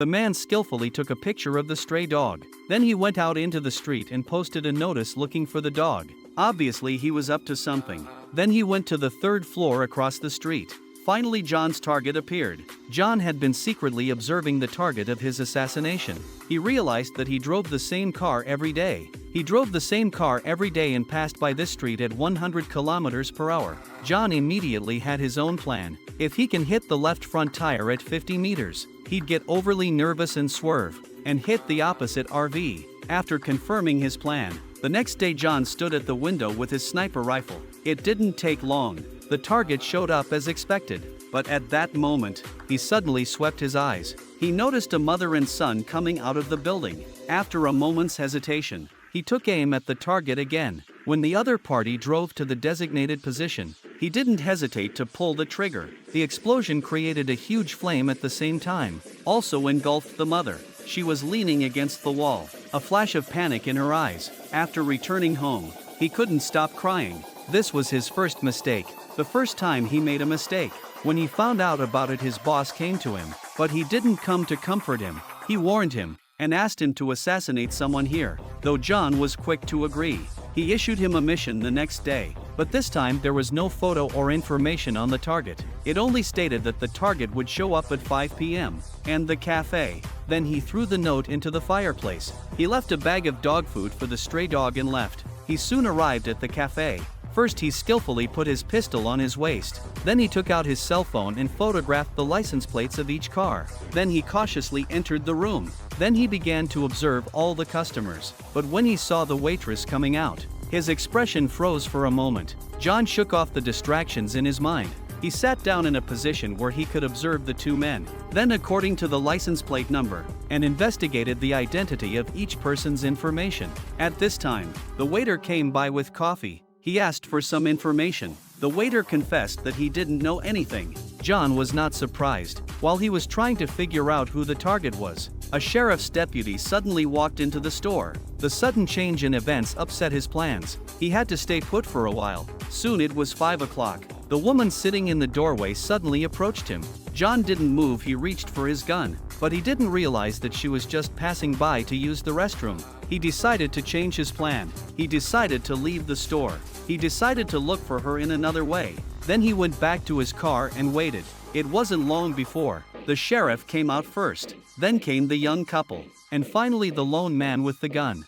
The man skillfully took a picture of the stray dog. Then he went out into the street and posted a notice looking for the dog. Obviously he was up to something. Then he went to the third floor across the street. Finally John's target appeared. John had been secretly observing the target of his assassination. He realized that he drove the same car every day. He drove the same car every day and passed by this street at 100 kilometers per hour. John immediately had his own plan. If he can hit the left front tire at 50 meters, he'd get overly nervous and swerve, and hit the opposite RV. After confirming his plan, the next day John stood at the window with his sniper rifle. It didn't take long. The target showed up as expected, but at that moment, he suddenly swept his eyes. He noticed a mother and son coming out of the building. After a moment's hesitation, he took aim at the target again. When the other party drove to the designated position, he didn't hesitate to pull the trigger. The explosion created a huge flame at the same time, also engulfed the mother. She was leaning against the wall, a flash of panic in her eyes. After returning home, he couldn't stop crying. This was his first mistake, the first time he made a mistake. When he found out about it, his boss came to him, but he didn't come to comfort him. He warned him and asked him to assassinate someone here, though John was quick to agree. He issued him a mission the next day, but this time there was no photo or information on the target. It only stated that the target would show up at 5 p.m. and the cafe. Then he threw the note into the fireplace. He left a bag of dog food for the stray dog and left. He soon arrived at the cafe. First he skillfully put his pistol on his waist. Then he took out his cell phone and photographed the license plates of each car. Then he cautiously entered the room. Then he began to observe all the customers. But when he saw the waitress coming out, his expression froze for a moment. John shook off the distractions in his mind. He sat down in a position where he could observe the two men, then according to the license plate number, and investigated the identity of each person's information. At this time, the waiter came by with coffee. He asked for some information. The waiter confessed that he didn't know anything. John was not surprised. While he was trying to figure out who the target was, a sheriff's deputy suddenly walked into the store. The sudden change in events upset his plans. He had to stay put for a while. Soon it was 5 o'clock. The woman sitting in the doorway suddenly approached him. John didn't move. He reached for his gun, but he didn't realize that she was just passing by to use the restroom. He decided to change his plan. He decided to leave the store. He decided to look for her in another way. Then he went back to his car and waited. It wasn't long before the sheriff came out first. Then came the young couple, and finally the lone man with the gun.